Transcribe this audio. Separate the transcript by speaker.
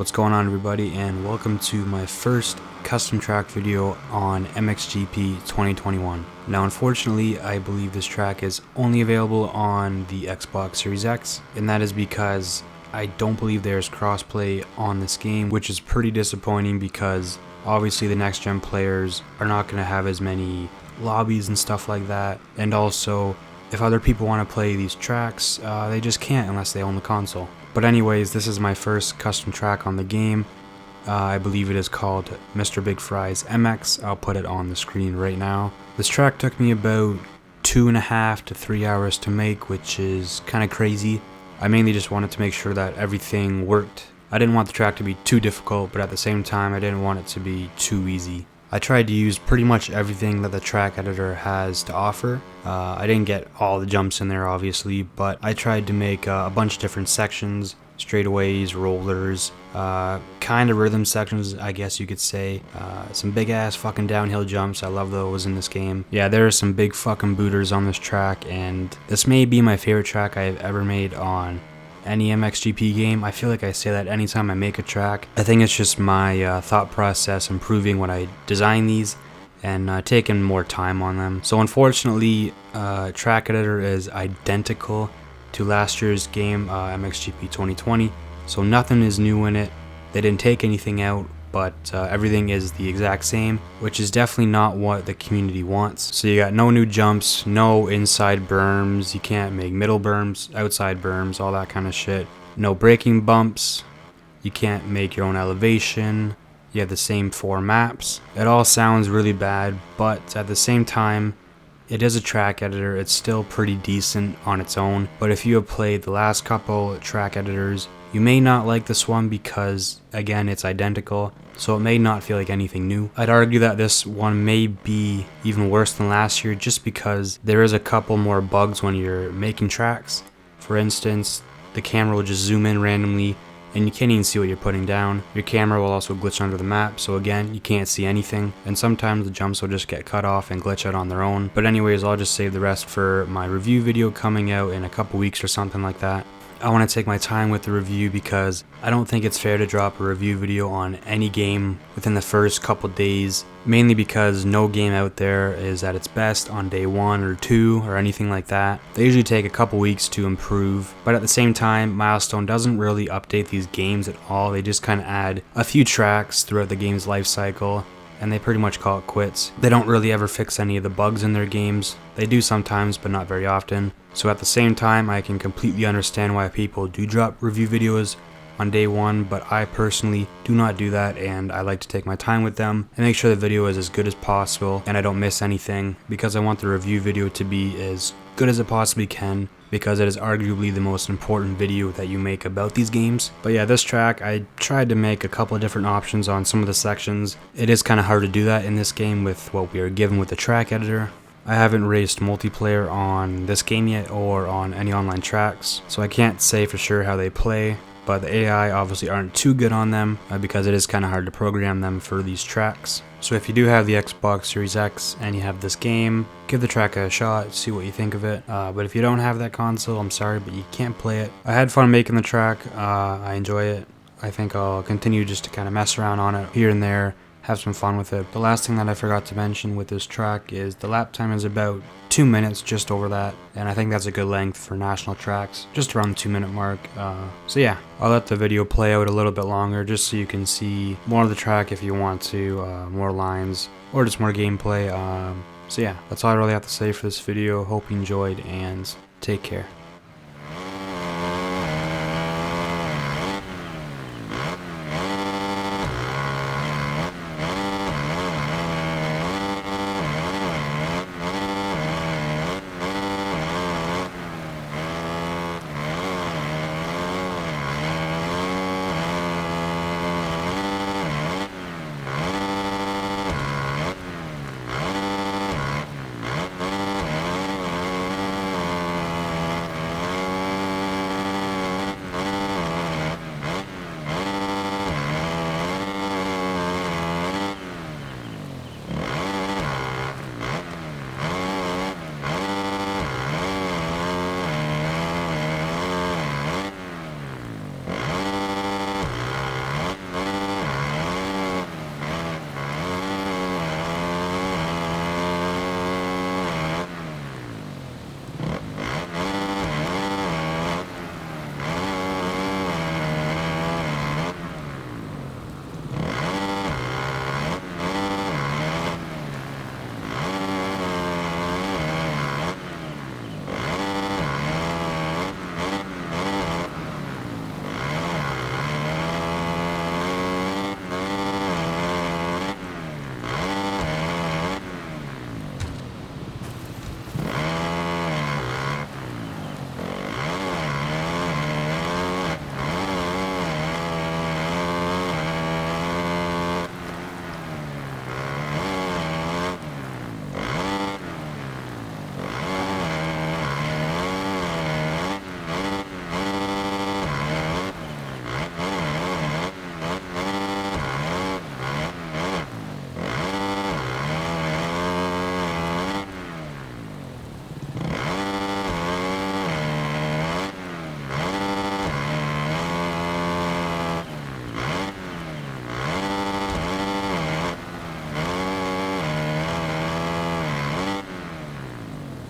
Speaker 1: What's going on, everybody, and welcome to my first custom track video on MXGP 2021. Now unfortunately, I believe this track is only available on the Xbox Series X, and that is because I don't believe there's crossplay on this game, which is pretty disappointing because obviously the next gen players are not going to have as many lobbies and stuff like that, and also if other people want to play these tracks, they just can't unless they own the console. But anyways, this is my first custom track on the game. I believe it is called Mr. Big Fry's MX. I'll put it on the screen right now. This track took me about 2.5 to 3 hours to make, which is kind of crazy. I mainly just wanted to make sure that everything worked. I didn't want the track to be too difficult, but at the same time I didn't want it to be too easy. I tried to use pretty much everything that the track editor has to offer. I didn't get all the jumps in there obviously, but I tried to make a bunch of different sections, straightaways, rollers, kind of rhythm sections I guess you could say, some big ass fucking downhill jumps. I love those in this game. Yeah, there are some big fucking booters on this track, and this may be my favorite track I've ever made on any MXGP game. I feel like I say that anytime I make a track. I think it's just my thought process improving when I design these and taking more time on them. So unfortunately, track editor is identical to last year's game, MXGP 2020, so nothing is new in it. They didn't take anything out, but everything is the exact same, which is definitely not what the community wants. So you got no new jumps, no inside berms, you can't make middle berms, outside berms, all that kind of shit. No braking bumps, you can't make your own elevation, you have the same 4 maps. It all sounds really bad, but at the same time, it is a track editor. It's still pretty decent on its own, but if you have played the last couple track editors, you may not like this one because, again, it's identical, so it may not feel like anything new. I'd argue that this one may be even worse than last year just because there is a couple more bugs when you're making tracks. For instance, the camera will just zoom in randomly and you can't even see what you're putting down. Your camera will also glitch under the map, so again, you can't see anything, and sometimes the jumps will just get cut off and glitch out on their own. But anyways, I'll just save the rest for my review video coming out in a couple weeks or something like that. I want to take my time with the review because I don't think it's fair to drop a review video on any game within the first couple days, mainly because no game out there is at its best on day 1 or 2 or anything like that. They usually take a couple weeks to improve, but at the same time, Milestone doesn't really update these games at all. They just kind of add a few tracks throughout the game's life cycle, and they pretty much call it quits. They don't really ever fix any of the bugs in their games. They do sometimes, but not very often. So at the same time, I can completely understand why people do drop review videos on day 1, but I personally do not do that, and I like to take my time with them and make sure the video is as good as possible and I don't miss anything, because I want the review video to be as good as it possibly can, because it is arguably the most important video that you make about these games. But yeah, this track, I tried to make a couple of different options on some of the sections. It is kind of hard to do that in this game with what we are given with the track editor. I haven't raced multiplayer on this game yet or on any online tracks, so I can't say for sure how they play, but the AI obviously aren't too good on them because it is kind of hard to program them for these tracks. So if you do have the Xbox Series X and you have this game, give the track a shot, see what you think of it. But if you don't have that console, I'm sorry, but you can't play it. I had fun making the track, I enjoy it. I think I'll continue just to kind of mess around on it here and there, have some fun with it. The last thing that I forgot to mention with this track is the lap time is about 2 minutes, just over that, and I think that's a good length for national tracks, just around the 2-minute mark. So yeah, I'll let the video play out a little bit longer just so you can see more of the track if you want to, more lines, or just more gameplay. So yeah, that's all I really have to say for this video. Hope you enjoyed, and take care.